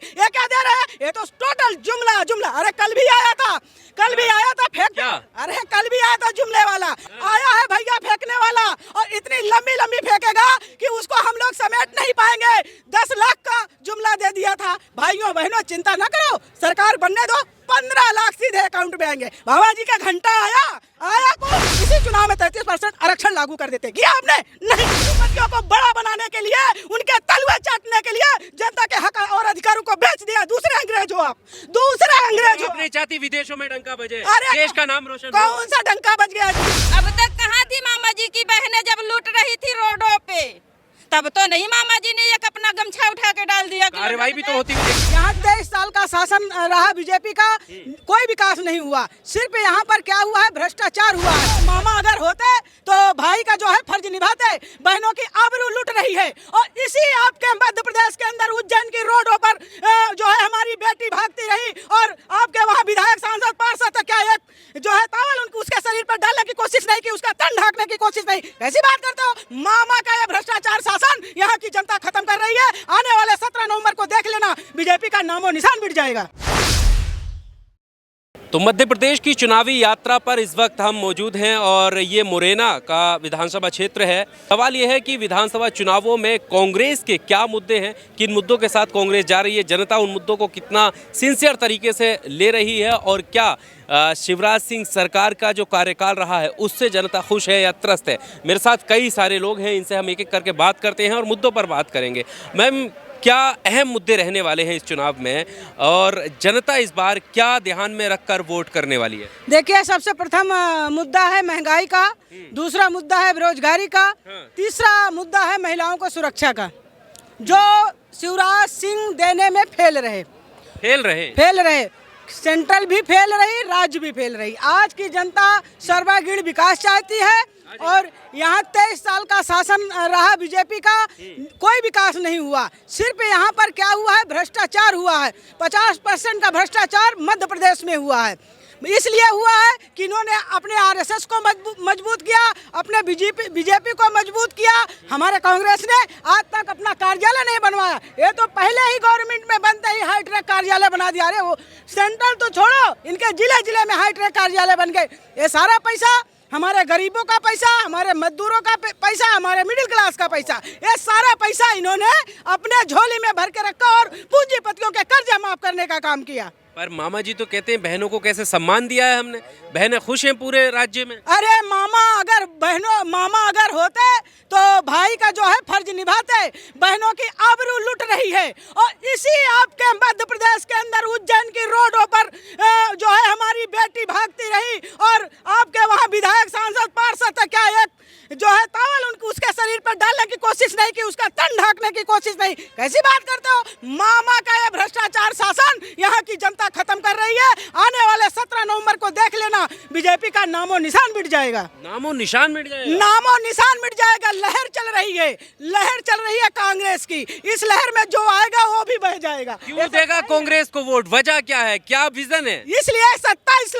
ये क्या दे रहे हैं? ये तो टोटल जुमला जुमला। अरे कल भी आया था फेंक क्या? अरे कल भी आया था जुमले वाला, आया है भैया फेंकने वाला, और इतनी लंबी लंबी फेंकेगा कि उसको हम लोग समेट नहीं पाएंगे। 10 लाख का जुमला दे दिया था। भाइयों बहनों चिंता न करो, सरकार बनने दो, 15 लाख सीधे अकाउंट में आएंगे। बाबा जी का घंटा आया को इसी चुनाव में 33% आरक्षण लागू कर देते। किया आपने? नहीं। विपक्षियों को बड़ा बनाने के लिए, उनके तलवे चाटने के लिए जनता के हक और अधिकारों को बेच दिया। दूसरे अंग्रेज हो आप, दूसरे अंग्रेज हो। अपने चाहती विदेशों में डंका बजे, अरे देश का नाम रोशन हो। कौन सा डंका बज गया? अब तक कहाँ थी मामा जी की बहनें जब लूट रही थी रोडों पे? तब तो नहीं मामा जी ने एक अपना गमछा उठा के डाल दिया। कार्रवाई भी तो होती हुई यहाँ 23 साल का शासन रहा बीजेपी का, कोई विकास नहीं हुआ। सिर्फ यहाँ पर क्या हुआ है? भ्रष्टाचार हुआ है। मामा अगर होते तो भाई का जो है फर्ज निभाते। बहनों की आबरू लूट रही है, और इसी आपके मध्य प्रदेश के अंदर उज्जैन की रोडों पर जो है हमारी बेटी भागती रही, और आपके वहाँ विधायक सांसद पार्षद क्या एक जो है तावल उनको उसके शरीर पर डालने की कोशिश नहीं की, उसका तन ढांकने की कोशिश नहीं। कैसी बात करते हो? मामा का यह भ्रष्टाचार शासन यहाँ की जनता खत्म कर रही है। आने वाले 17 नवंबर को देख लेना, बीजेपी का नामो निशान मिट जाएगा। तो मध्य प्रदेश की चुनावी यात्रा पर इस वक्त हम मौजूद हैं और ये मुरैना का विधानसभा क्षेत्र है। सवाल ये है कि विधानसभा चुनावों में कांग्रेस के क्या मुद्दे हैं, किन मुद्दों के साथ कांग्रेस जा रही है, जनता उन मुद्दों को कितना सिंसियर तरीके से ले रही है, और क्या शिवराज सिंह सरकार का जो कार्यकाल रहा है उससे जनता खुश है या त्रस्त है। मेरे साथ कई सारे लोग हैं, इनसे हम एक एक करके बात करते हैं और मुद्दों पर बात करेंगे। मैम, क्या अहम मुद्दे रहने वाले हैं इस चुनाव में, और जनता इस बार क्या ध्यान में रखकर वोट करने वाली है? देखिए, सबसे प्रथम मुद्दा है महंगाई का, दूसरा मुद्दा है बेरोजगारी का, तीसरा मुद्दा है महिलाओं को सुरक्षा का, जो शिवराज सिंह देने में फेल रहे। सेंट्रल भी फेल रही, राज्य भी फेल रही। आज की जनता सर्वांगीण विकास चाहती है, और यहाँ 23 साल का शासन रहा बीजेपी का, कोई विकास नहीं हुआ। सिर्फ यहाँ पर क्या हुआ है? भ्रष्टाचार हुआ है। 50% का भ्रष्टाचार मध्य प्रदेश में हुआ है। इसलिए हुआ है कि इन्होंने अपने आरएसएस को मजबूत किया, अपने बीजेपी को मजबूत किया। हमारे कांग्रेस ने आज तक अपना कार्यालय नहीं बनवाया। ये तो पहले ही गवर्नमेंट में बनते ही हाईटेक कार्यालय बना दिया। अरे वो सेंट्रल तो छोड़ो, इनके जिले जिले में हाईटेक कार्यालय बन गए। ये सारा पैसा हमारे गरीबों का पैसा, हमारे मजदूरों का पैसा, हमारे मिडिल क्लास का पैसा, ये सारा पैसा इन्होंने अपने झोली में भर के रखा और पूंजीपतियों के कर्जे माफ करने का काम किया। पर मामा जी तो कहते हैं बहनों को कैसे सम्मान दिया है हमने, बहनें खुश हैं पूरे राज्य में। अरे मामा अगर होते तो भाई का जो है फर्ज निभाते। बहनों की आबरू लूट रही है, और इसी आपके मध्य प्रदेश के अंदर उज्जैन की रोडों पर जो है हमारी बेटी भागती रही, और आपके वहाँ विधायक सांसद पार्षद क्या एक जो है तावल उनको उसके शरीर पर डालने की कोशिश नहीं की, उसका तन ढांकने की कोशिश नहीं। कैसी बात करते हो? मामा का यह भ्रष्टाचार शासन यहाँ की जनता खत्म कर रही है। आने वाले 17 नवंबर को देख लेना, बीजेपी का नामो निशान मिट जाएगा। नामो निशान मिट जाएगा? नामो निशान मिट जाएगा। लहर चल रही है कांग्रेस की। इस लहर में जो आएगा वो भी बह जाएगा। क्यों देगा कांग्रेस को वोट? वजह क्या है, क्या विजन है? इसलिए 27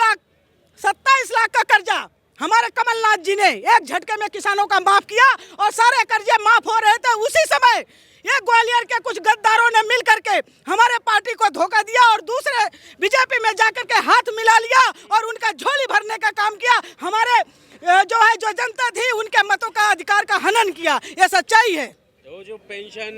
लाख का कर्जा हमारे कमलनाथ जी ने एक झटके में किसानों का माफ किया, और सारे कर्जे माफ हो रहे थे उसी समय ये ग्वालियर के कुछ गद्दारों ने मिल करके हमारे पार्टी को धोखा दिया, और दूसरे बीजेपी में जाकर के हाथ मिला लिया और उनका झोली भरने का काम किया। हमारे जो जनता थी उनके मतों का अधिकार का हनन किया। ये सच्चाई है। जो पेंशन,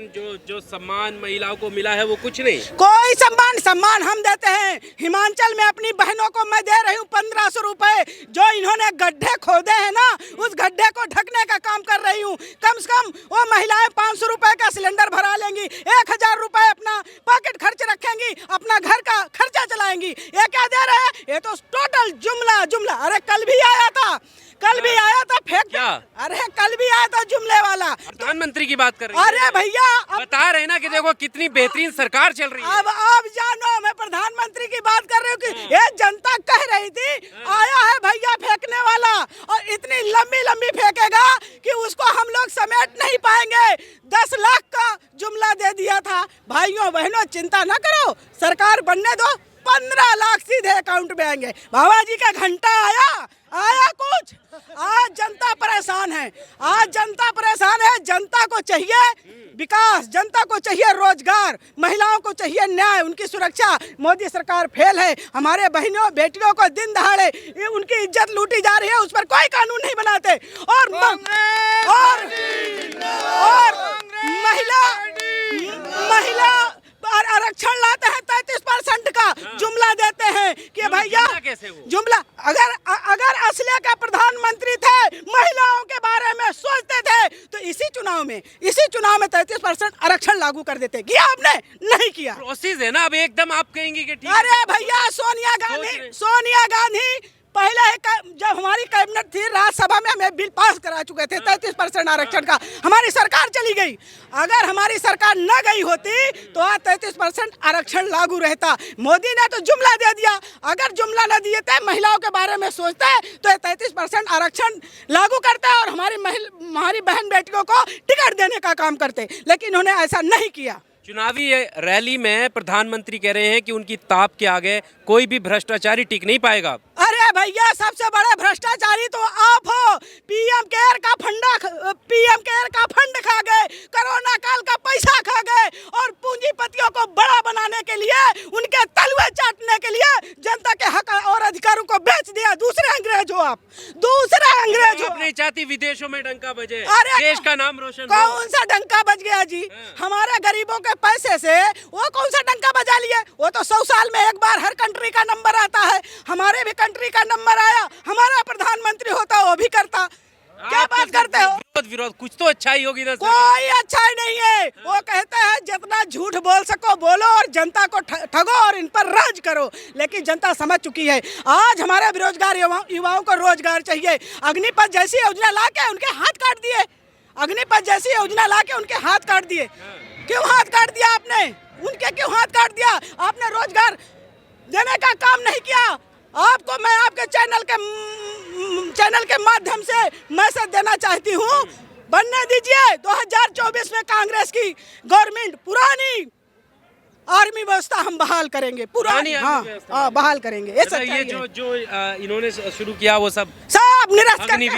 जो सम्मान महिलाओं को मिला है वो कुछ नहीं। कोई सम्मान हम देते हैं। हिमाचल में अपनी बहनों को मैं दे रही हूँ 1500 रुपए। जो इन्होंने गड्ढे खोदे हैं ना, उस गड्ढे को ढकने का काम कर रही हूँ। कम से कम वो महिलाएं 500 रुपए का सिलेंडर भरा लेंगी, 1000 रुपए अपना पॉकेट खर्च रखेंगी, अपना घर का खर्चा चलाएंगी। ये क्या दे रहे हैं? ये तो टोटल जुमला। अरे कल भी आया था फेंक क्या? अरे कल भी आया था जुमले वाला। प्रधानमंत्री की बात कर रही है। अरे भैया बता रहे ना कि देखो कितनी बेहतरीन सरकार चल रही है। अब आप जानो, मैं प्रधानमंत्री की बात कर रही हूँ कि ये जनता कह रही थी आया है भैया फेंकने वाला, और इतनी लंबी लंबी फेंकेगा कि उसको हम लोग समेट नहीं पाएंगे। 10 लाख का जुमला दे दिया था। भाइयों बहनों चिंता न करो, सरकार बनने दो, 15 लाख सीधे अकाउंट में आएंगे। बाबा जी का घंटा आया कुछ। आज जनता परेशान है, आज जनता परेशान है। जनता को चाहिए विकास, जनता को चाहिए रोजगार, महिलाओं को चाहिए न्याय, उनकी सुरक्षा। मोदी सरकार फेल है। हमारे बहनों बेटियों को दिन दहाड़े उनकी इज्जत लूटी जा रही है, उस पर कोई कानून नहीं बनाते। और महिला आरक्षण लाते हैं 33% का जुमला देते हैं कि भैया जुमला। अगर असलिया का प्रधानमंत्री थे, महिलाओं के बारे में सोचते थे, तो इसी चुनाव में 33% आरक्षण लागू कर देते। किया आपने? नहीं किया। प्रोसेस है ना, अब एकदम आप कहेंगे कि ठीक। अरे भैया सोनिया गांधी पहले जब हमारी कैबिनेट थी राज्यसभा में हमें बिल पास करा चुके थे 33% आरक्षण का। हमारी सरकार चली गई। अगर हमारी सरकार न गई होती तो आज 33% आरक्षण लागू रहता। मोदी ने तो जुमला दे दिया। अगर जुमला न दिए थे, महिलाओं के बारे में सोचते तो 33% आरक्षण लागू करते और हमारी बहन बेटियों को टिकट देने का काम करते, लेकिन उन्होंने ऐसा नहीं किया। चुनावी रैली में प्रधानमंत्री कह रहे हैं कि उनकी ताप के आगे कोई भी भ्रष्टाचारी टिक नहीं पाएगा। अरे भैया, सबसे बड़े भ्रष्टाचारी तो आप हो। पीएम केयर का फंड खा गए, कोरोना काल का पैसा खा गए और पूंजीपतियों को बड़ा बनाने के लिए, उनके तलवे चाटने के लिए जनता के हक और अधिकारों को बेच दिया। दूसरे अंग्रेज हो आप, दूसरे अंग्रेज हो। अपनी चाहती विदेशों में डंका बजे, देश का नाम रोशन। कौन सा डंका बज गया जी? हमारे गरीबों के पैसे से वो कौन सा डंका बजा लिए? वो तो 100 साल में एक बार हर कंट्री का नंबर आता है। हमारे भी कंट्री का नंबर आया, हमारा प्रधानमंत्री होता वो भी करता। क्या बात करते हो? विरोध कुछ तो अच्छाई होगी ना। कोई अच्छाई नहीं है। वो कहते हैं जितना झूठ बोल सको बोलो और जनता को ठगो और इन पर राज करो, लेकिन जनता समझ चुकी है। आज हमारे बेरोजगार युवाओं को रोजगार चाहिए। अग्निपथ जैसी योजना ला के उनके हाथ काट दिए। अग्निपथ जैसी योजना ला के उनके हाथ काट दिए। क्यों हाथ काट दिया आपने? उनके क्यों हाथ काट दिया? आपने रोजगार देने का काम नहीं किया। आपको मैं आपके चैनल के माध्यम से मैसेज देना चाहती हूँ, बनने दीजिए 2024 में कांग्रेस की गवर्नमेंट। पुरानी आर्मी व्यवस्था हम बहाल करेंगे, पुरानी बहाल करेंगे। ये जो इन्होंने शुरू किया वो सब निरस्त करके,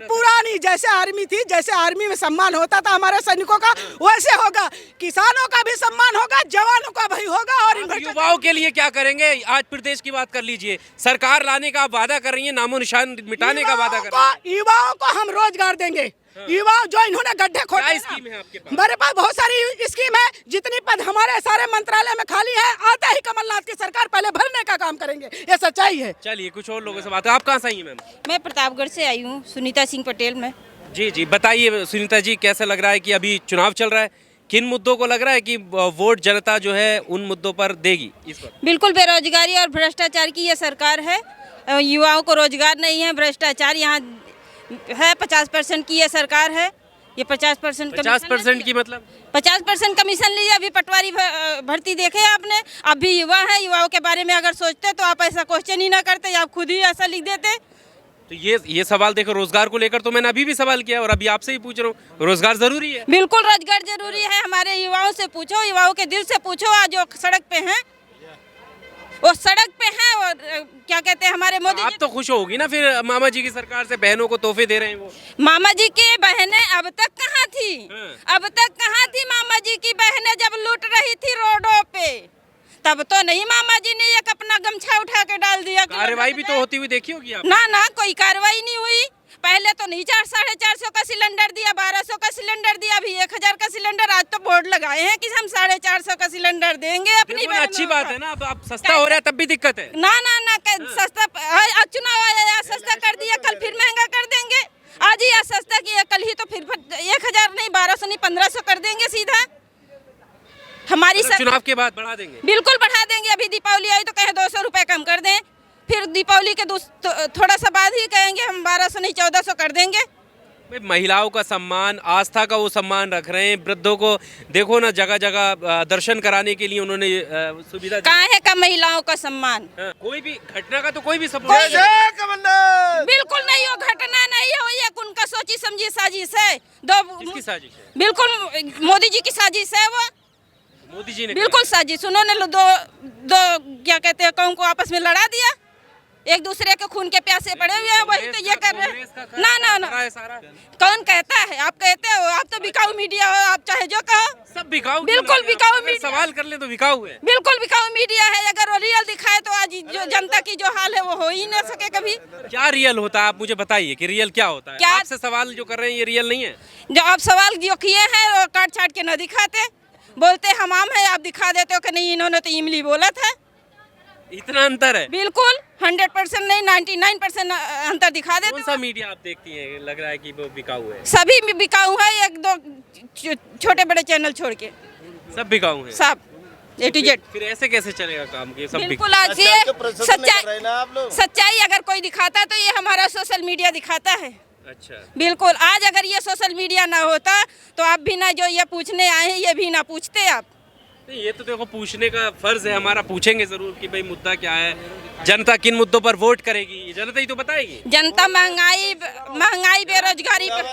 पुरानी जैसे आर्मी थी, जैसे आर्मी में सम्मान होता था हमारे सैनिकों का, वैसे होगा। किसानों का भी सम्मान होगा, जवानों का भी होगा। और युवाओं के लिए क्या करेंगे? आज प्रदेश की बात कर लीजिए। सरकार लाने का वादा कर रही है, नामो निशान मिटाने का वादा कर रही है। युवाओं को हम रोजगार देंगे। युवा जो इन्होंने गड्ढे खोदे, स्कीम है आपके पास? मेरे पास बहुत सारी स्कीम है। जितनी पद हमारे सारे मंत्रालय में खाली है, आते ही कमलनाथ की सरकार पहले भरने का काम करेंगे। ये सच्चाई है। चलिए कुछ और लोगों से बात है। आप कहाँ से आई हैं मैम? मैं प्रतापगढ़ से आई हूँ, सुनीता सिंह पटेल में। जी बताइए सुनीता जी, कैसा लग रहा है कि अभी चुनाव चल रहा है, किन मुद्दों को लग रहा है कि वोट जनता जो है उन मुद्दों पर देगी इस वक्त? बिल्कुल बेरोजगारी और भ्रष्टाचार की ये सरकार है। युवाओं को रोजगार नहीं है, भ्रष्टाचार यहाँ है। 50% की ये सरकार है। ये 50% की मतलब 50% कमीशन लिया। अभी पटवारी भर्ती देखे आपने? अब भी युवा है, युवाओं के बारे में अगर सोचते तो आप ऐसा क्वेश्चन ही ना करते, आप खुद ही ऐसा लिख देते। तो ये सवाल देखो, रोजगार को लेकर तो मैंने अभी भी सवाल किया और अभी आपसे ही पूछ रहा हूँ। रोजगार जरूरी है? बिल्कुल रोजगार जरूरी है। हमारे युवाओं से पूछो, युवाओं के दिल से पूछो। आज जो सड़क पे हैं वो सड़क पे हैं और क्या कहते हैं हमारे मोदी आप तो खुश होगी ना फिर मामा जी की सरकार से बहनों को तोहफे दे रहे हैं वो। मामा जी की बहनें अब तक कहाँ थी? अब तक कहाँ थी मामा जी की बहनें जब लूट रही थी रोडों पे? तब तो नहीं मामा जी ने एक अपना गमछा उठा के डाल दिया। कार्रवाई भी तो होती हुई देखी होगी आप? ना कोई कार्रवाई नहीं हुई। पहले तो नहीं 400-450 का सिलेंडर दिया, 1200 का सिलेंडर दिया, अभी 1000 का सिलेंडर। आज तो बोर्ड लगाए हैं कि हम 450 का सिलेंडर देंगे अपनी बहनों। अच्छी बात है ना, अब सस्ता हो रहा है तब भी दिक्कत है। ना सस्ता, चुनाव आया सस्ता कर दिया, कल फिर महंगा कर देंगे। आज ही सस्ता किया, कल ही तो फिर 1000 नहीं, 1200 नहीं, 1500 कर देंगे सीधा। हमारी चुनाव के बाद बढ़ा देंगे? बिल्कुल बढ़ा देंगे। अभी दीपावली आई तो कहे 200 रुपए कम कर दें, फिर दीपावली के थोड़ा सा बाद ही कहेंगे हम 1200 नहीं 1400 कर देंगे। महिलाओं का सम्मान, आस्था का वो सम्मान रख रहे हैं। वृद्धों को देखो ना, जगह जगह दर्शन कराने के लिए उन्होंने सुविधा। कहाँ है का महिलाओं का सम्मान? कोई भी घटना का तो कोई भी सपोर्ट बिल्कुल नहीं हो, घटना नहीं हो, ये उनका सोची समझी साजिश है। किसकी साजिश है? बिल्कुल मोदी जी की साजिश है वो। मोदी जी ने बिल्कुल साजिश। उन्होंने दो क्या कहते हैं कौन को आपस में लड़ा दिया, एक दूसरे के खून के प्यासे पड़े हुए हैं, वही तो ये कर रहे हैं। ना सारा कौन कहता है? आप कहते हो, आप तो बिकाऊ मीडिया हो, आप चाहे जो कहो। सब बिकाऊ, बिल्कुल बिकाऊ अगर मीडिया। सवाल कर ले तो बिकाऊ है। बिल्कुल बिकाऊ मीडिया है। अगर वो रियल दिखाए तो आज जो जनता की जो हाल है वो हो ही ना सके कभी। क्या रियल होता है, आप मुझे बताइए कि रियल क्या होता है? क्या? आपसे सवाल जो कर रहे हैं ये रियल नहीं है। जो आप सवाल जो किए हैं वो काट छाट के न दिखाते, बोलते हम आम है, आप दिखा देते हो कि नहीं इन्होंने तो इमली बोला था। इतना अंतर है? बिल्कुल 100% नहीं 99% अंतर दिखा देते कौन सा मीडिया आप देखती हैं लग रहा है कि वो बिकाऊ है? सभी में बिकाऊ है, एक दो छोटे बड़े चैनल छोड़ के सब बिकाऊ है, सब A to Z। फिर ऐसे कैसे चलेगा काम कि सब बिल्कुल आज ये सच्चाई अगर कोई दिखाता तो ये हमारा सोशल मीडिया दिखाता है। अच्छा, बिल्कुल आज अगर ये सोशल मीडिया ना होता तो आप भी ना जो ये पूछने आए हैं ये भी ना पूछते आप। नहीं ये तो देखो पूछने का फर्ज है हमारा, पूछेंगे जरूर कि भाई मुद्दा क्या है, जनता किन मुद्दों पर वोट करेगी, जनता ही तो बताएगी। जनता महंगाई बेरोजगारी पर